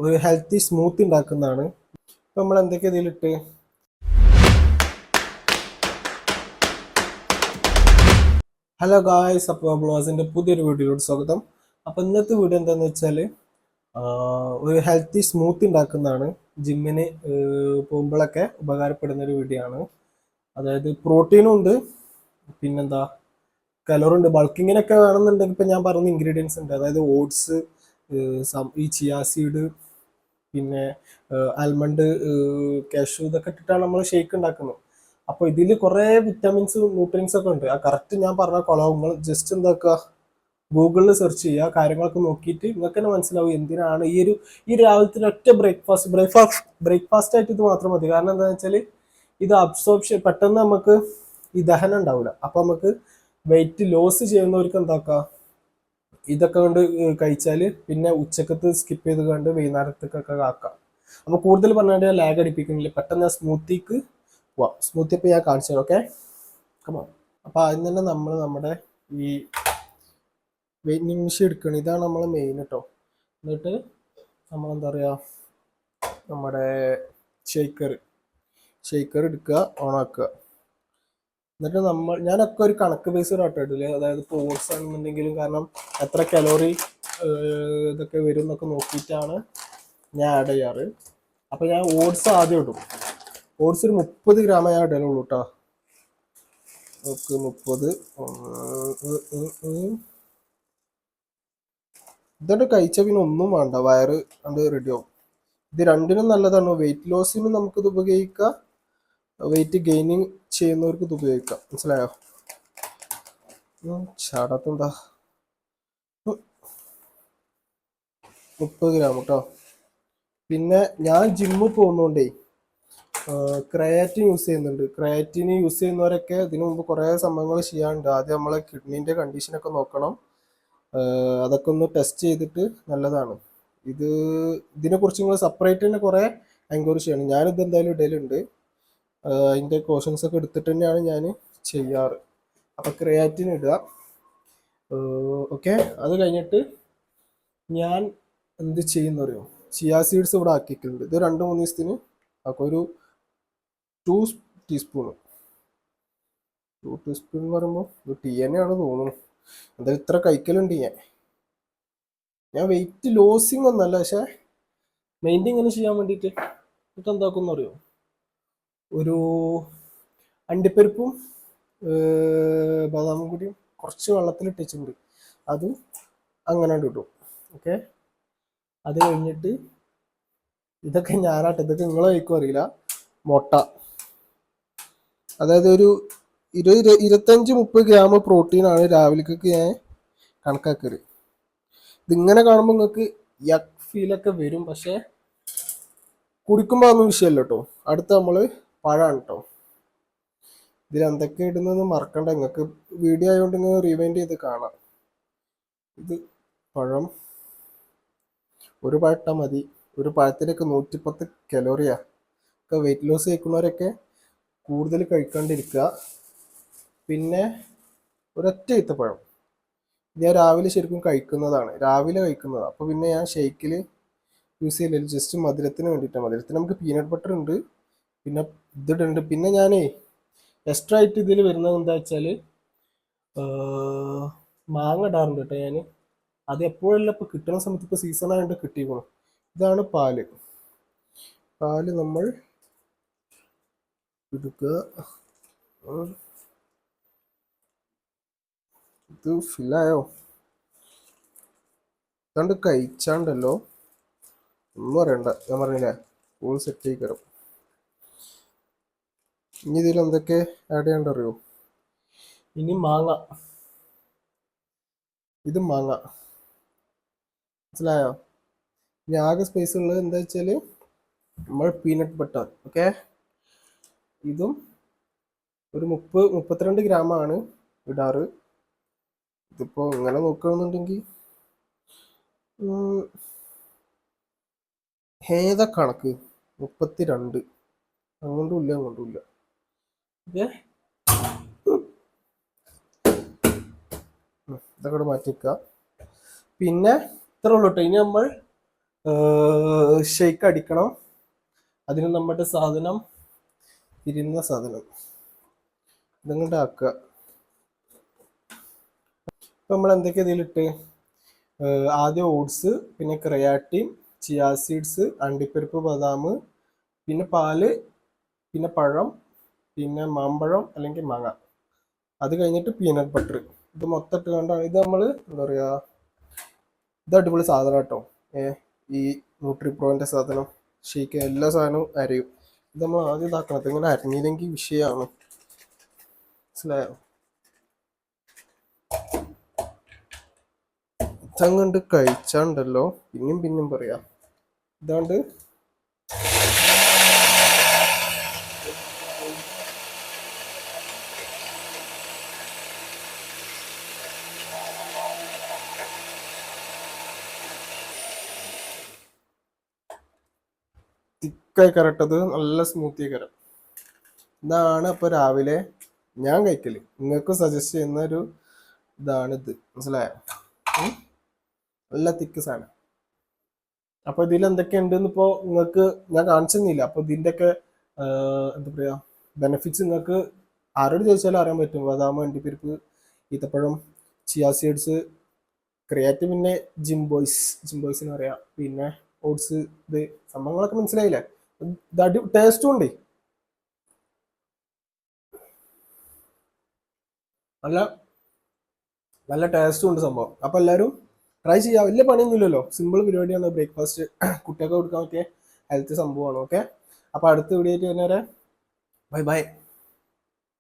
ഒരു healthy smoothie ഉണ്ടാക്കുന്നതാണ്. ഇപ്പം നമ്മൾ എന്തൊക്കെ ഇതിലിട്ട് ഹലോ ഗായ്സ്, അപ്പോൾ ബ്ലോസിൻ്റെ പുതിയൊരു വീഡിയോയിലോട്ട് സ്വാഗതം. അപ്പോൾ ഇന്നത്തെ വീഡിയോ എന്താണെന്ന് വെച്ചാൽ ഒരു ഹെൽത്തി സ്മൂത്തി ഉണ്ടാക്കുന്നതാണ്. ജിമ്മിന് പോകുമ്പോഴൊക്കെ ഉപകാരപ്പെടുന്ന ഒരു വീഡിയോ ആണ്. അതായത് പ്രോട്ടീനും ഉണ്ട്, പിന്നെന്താ കലോറി ഉണ്ട്. ബൾക്കിങ്ങിനൊക്കെ വേണമെന്നുണ്ടെങ്കിൽ ഇപ്പം ഞാൻ പറഞ്ഞ ഇൻഗ്രീഡിയൻസ് ഉണ്ട്. അതായത് ഓട്സ്, ഈ ചിയാ സീഡ്, പിന്നെ ആൽമണ്ട്, കാഷ്യൂ, ഇതൊക്കെ ഇട്ടിട്ടാണ് നമ്മൾ ഷേക്ക് ഉണ്ടാക്കുന്നത്. അപ്പോൾ ഇതിൽ കുറേ വിറ്റാമിൻസ് ന്യൂട്രിയൻസ് ഒക്കെ ഉണ്ട്. ആ കറക്റ്റ് ഞാൻ പറഞ്ഞ കൊളാവും. നിങ്ങൾ ജസ്റ്റ് എന്താക്കുക, ഗൂഗിളിൽ സെർച്ച് ചെയ്യുക, കാര്യങ്ങളൊക്കെ നോക്കിയിട്ട് നിങ്ങൾക്ക് തന്നെ മനസ്സിലാവും എന്തിനാണ് ഈ രാവിലത്തെ ഒറ്റ ബ്രേക്ക്ഫാസ്റ്റ് ആയിട്ട് ഇത് മാത്രം മതി. കാരണം എന്താണെന്ന് വെച്ചാൽ ഇത് അബ്സോർപ്ഷൻ പെട്ടെന്ന് നമുക്ക് ഈ ദഹനം ഉണ്ടാവില്ല. അപ്പം നമുക്ക് വെയിറ്റ് ലോസ് ചെയ്യുന്നവർക്ക് എന്താക്കുക, ഇതൊക്കെ കൊണ്ട് കഴിച്ചാൽ പിന്നെ ഉച്ചക്കത്ത് സ്കിപ്പ് ചെയ്ത് കണ്ട് വൈകുന്നേരത്തേക്കൊക്കെ ആക്കാം. അപ്പോൾ കൂടുതൽ പറഞ്ഞാൽ ലാഗ് അടിപ്പിക്കുന്നില്ല, പെട്ടെന്ന് ആ സ്മൂത്തിക്ക് പോവാം. സ്മൂത്തി ഇപ്പോൾ ഞാൻ കാണിച്ചു തരാം. Okay, come on. അപ്പോൾ ആദ്യം തന്നെ നമ്മൾ നമ്മുടെ ഈ വെയിറ്റിംഗ് മെഷീൻ എടുക്കണം. ഇതാണ് നമ്മൾ മെയിൻ കേട്ടോ. എന്നിട്ട് നമ്മളെന്താ പറയുക, നമ്മുടെ ഷെയ്ക്കർ എടുക്കുക, ഓണാക്കുക. എന്നിട്ട് ഞാനൊക്കെ ഒരു കണക്ക് ബേസ് ആട്ടോ ഇടില്ല. അതായത് ഇപ്പോൾ ഓട്സ് ആണെന്നുണ്ടെങ്കിലും, കാരണം എത്ര കലോറി ഇതൊക്കെ വരും എന്നൊക്കെ നോക്കിയിട്ടാണ് ഞാൻ ആഡ് ചെയ്യാറ്. അപ്പോൾ ഞാൻ ഓട്സ് ആദ്യം ഇടും. ഓട്സ് ഒരു 30 ഗ്രാമേ ഞാൻ ഇടലുള്ളൂ കേട്ടോ. ഓക്കെ, 30. ഇതോടെ കഴിച്ചാൽ പിന്നെ ഒന്നും വേണ്ട, വയറ് കണ്ട് റെഡിയാവും. ഇത് രണ്ടിനും നല്ലതാണ്. വെയിറ്റ് ലോസിനും നമുക്കിത് ഉപയോഗിക്കാം, വെയിറ്റ് ഗെയിനിങ് ചെയ്യുന്നവർക്ക് ഇത് ഉപയോഗിക്കാം. മനസ്സിലായോ? ചാടത്തുണ്ടാ 30 ഗ്രാം കേട്ടോ. പിന്നെ ഞാൻ ജിമ്മിൽ പോകുന്നോണ്ടേ ക്രയാറ്റിൻ യൂസ് ചെയ്യുന്നുണ്ട്. ക്രയാറ്റിന് യൂസ് ചെയ്യുന്നവരൊക്കെ ഇതിനു മുമ്പ് കുറേ സംഭവങ്ങൾ ചെയ്യാനുണ്ട്. ആദ്യം നമ്മളെ കിഡ്നീൻ്റെ കണ്ടീഷനൊക്കെ നോക്കണം. അതൊക്കെ ഒന്ന് ടെസ്റ്റ് ചെയ്തിട്ട് നല്ലതാണ്. ഇതിനെക്കുറിച്ച് നിങ്ങൾ സെപ്പറേറ്റ് തന്നെ കുറേ എൻക്വയറി ചെയ്യണം. ഞാനിത് എന്തായാലും ഇടയിലുണ്ട്. അതിൻ്റെ കോഷൻസ് ഒക്കെ എടുത്തിട്ട് തന്നെയാണ് ഞാൻ ചെയ്യാറ്. അപ്പോൾ ക്രിയാറ്റിൻ ഇടുക. ഓക്കെ, അത് കഴിഞ്ഞിട്ട് ഞാൻ എന്ത് ചെയ്യുന്നറിയോ, ചിയാ സീഡ്സ് ഇവിടെ ആക്കിയിട്ടുണ്ട്. ഇത് 2-3 ദിവസത്തിന് അപ്പോൾ ഒരു 2 ടീസ്പൂണ്. 2 ടീസ്പൂൺ എന്ന് പറയുമ്പോൾ ഒരു ടീ തന്നെയാണ് തോന്നുന്നു. എന്തായാലും ഇത്ര കഴിക്കലുണ്ട് ഞാൻ വെയിറ്റ് ലോസിങ് ഒന്നല്ല, പക്ഷേ മെയിൻറ്റെയിൻ ഇങ്ങനെ ചെയ്യാൻ വേണ്ടിയിട്ട്. എന്നിട്ട് എന്താക്കുമെന്ന് അറിയോ, ഒരു അണ്ടിപ്പരിപ്പും ബദാമും കൂടി കുറച്ച് വെള്ളത്തിലിട്ടിട്ടുണ്ട്. അത് അങ്ങനെ ഇടും. ഓക്കെ, അത് കഴിഞ്ഞിട്ട് ഇതൊക്കെ ഞാനാട്ടെ, ഇതൊക്കെ നിങ്ങളെ കഴിക്കും അറിയില്ല. മുട്ട, അതായത് ഒരു 25-30 ഗ്രാം പ്രോട്ടീനാണ് രാവിലേക്കൊക്കെ ഞാൻ കണക്കാക്കല്. ഇതിങ്ങനെ കാണുമ്പോൾ നിങ്ങൾക്ക് യക് ഫീലൊക്കെ വരും, പക്ഷേ കുടിക്കുമ്പോൾ ഒന്നും വിഷയമല്ല കേട്ടോ. അടുത്ത നമ്മൾ പഴമാണ് കേട്ടോ. ഇതിൽ എന്തൊക്കെ ഇടുന്നതെന്ന് മറക്കണ്ട. നിങ്ങൾക്ക് വീഡിയോ ആയതുകൊണ്ട് നിങ്ങൾ റിവൈൻഡ് ചെയ്ത് കാണാം. ഇത് പഴം, ഒരു പഴട്ടാൽ മതി. ഒരു പഴത്തിലൊക്കെ 110 കലോറിയാ. ഒക്കെ വെയിറ്റ് ലോസ് കഴിക്കുന്നവരൊക്കെ കൂടുതൽ കഴിക്കാണ്ടിരിക്കുക. പിന്നെ ഒരൊറ്റ ഈത്തപ്പഴം ഞാൻ രാവിലെ ശരിക്കും കഴിക്കുന്നതാണ്, അപ്പോൾ പിന്നെ ഞാൻ ഷെയ്ക്കിൽ യൂസ് ചെയ്യില്ല, ജസ്റ്റ് മധുരത്തിന് വേണ്ടിയിട്ടാണ്. മധുരത്തിന് നമുക്ക് പീനട്ട് ബട്ടർ ഉണ്ട്, പിന്നെ ഇതിടുണ്ട്. പിന്നെ ഞാനേ എക്സ്ട്രാ ആയിട്ട് ഇതിൽ വരുന്നത് എന്താ വെച്ചാൽ മാങ്ങ ഇടാറുണ്ട് കേട്ടോ ഞാൻ. അത് എപ്പോഴല്ല, ഇപ്പോൾ കിട്ടുന്ന സമയത്ത് ഇപ്പോൾ സീസണായിട്ട് കിട്ടിയിരിക്കണം. ഇതാണ് പാല് നമ്മൾ എടുക്കുക. ഇത് ഫില്ലായോ? ഇതാണ്ട് കഴിച്ചാണ്ടല്ലോ ഒന്നും അറിയണ്ട, ഞാൻ പറഞ്ഞില്ലേ ഫുൾ സെറ്റ് ആയി കയറും. ഇനി ഇതിൽ എന്തൊക്കെ ആഡ് ചെയ്യണ്ടറിയോ? ഇനി ഇത് മാങ്ങ, മനസ്സിലായോ? ഇനി ആകെ സ്പേസ് ഉള്ളത് എന്താ വെച്ചാൽ നമ്മൾ പീനട്ട് ബട്ടർ. ഓക്കെ, ഇതും ഒരു 32 ഗ്രാമാണ് ഇടാറ്. ഇതിപ്പോൾ ഇങ്ങനെ നോക്കുകയാണെന്നുണ്ടെങ്കിൽ ഏതാ കണക്ക് 32, അങ്ങോട്ടും ഇല്ല. ഓക്കെ, ഇതൊക്കെ മാറ്റി വെക്കുക. പിന്നെ ഇത്ര ഉള്ളൂ കേട്ടോ. ഇനി നമ്മൾ ഷെയ്ക്ക് അടിക്കണം. അതിന് നമ്മുടെ സാധനം ഇരുന്ന സാധനം ഇതങ്ങോട്ട് ആക്കുക. ഇപ്പം നമ്മൾ എന്തൊക്കെ ഇതിലിട്ട്, ആദ്യം ഓട്സ്, പിന്നെ ക്രയാറ്റിൻ, ചിയാ സീഡ്സ്, അണ്ടിപ്പരിപ്പ്, ബദാം, പിന്നെ പാല്, പിന്നെ പഴം, പിന്നെ മാമ്പഴം അല്ലെങ്കിൽ മാങ്ങ, അത് കഴിഞ്ഞിട്ട് പീനട്ട് ബട്ടർ. ഇത് മൊത്തം ഇട്ട് കണ്ടാണ് ഇത് നമ്മൾ എന്താ പറയുക, ഇത് അടിപൊളി സാധനം കേട്ടോ. ഈ ന്യൂട്രിപ്രോന്റെ സാധനം ഷേക്ക് എല്ലാ സാധനവും അരയും. ഇത് നമ്മൾ ആദ്യം ഇതാക്കണത്, ഇങ്ങനെ അരഞ്ഞില്ലെങ്കിൽ വിഷയമാണ്, മനസ്സിലായോ? ഇതങ്ങണ്ട് കഴിച്ചാണ്ടല്ലോ പിന്നെയും പിന്നെയും പറയാ. ഇതാണ്ട് തിക്കായി കരട്ടത്, നല്ല സ്മൂത്തി കരം. ഇതാണ് അപ്പൊ രാവിലെ ഞാൻ കഴിക്കല്, നിങ്ങൾക്ക് സജസ്റ്റ് ചെയ്യുന്ന ഒരു ഇതാണിത്, മനസ്സിലായോ? നല്ല തിക്ക് സാധനം. അപ്പൊ ഇതിൽ എന്തൊക്കെ ഉണ്ടെന്ന് ഇപ്പോ നിങ്ങൾക്ക് ഞാൻ കാണിച്ചെന്നില്ല. അപ്പൊ ഇതിന്റെയൊക്കെ എന്താ പറയാ ബെനിഫിറ്റ്സ് നിങ്ങൾക്ക് ആരോട് ചോദിച്ചാലും അറിയാൻ പറ്റും. ബദാം, അണ്ടിപ്പരിപ്പ്, ഈത്തപ്പഴം, ചിയാ സീഡ്സ്, ക്രിയാറ്റിൻ, പിന്നെ ജിംബോയ്സിന് അറിയാം, പിന്നെ ഓട്സ്, ഇത് സംഭവങ്ങളൊക്കെ മനസ്സിലായില്ലേ? ഇത് ടേസ്റ്റും ഉണ്ട്, നല്ല നല്ല ടേസ്റ്റും ഉണ്ട് സംഭവം. അപ്പൊ എല്ലാവരും ട്രൈ ചെയ്യാം. വലിയ പണിയൊന്നുമില്ലല്ലോ, സിമ്പിൾ പരിപാടിയാണ്. ബ്രേക്ക്ഫാസ്റ്റ് കുട്ടികൾക്ക് കൊടുക്കാൻ പറ്റിയ ഹെൽത്ത് സംഭവമാണ്. ഓക്കെ, അപ്പൊ അടുത്ത വീഡിയോ ആയിട്ട് വരുന്നവരെ ബൈ ബൈ.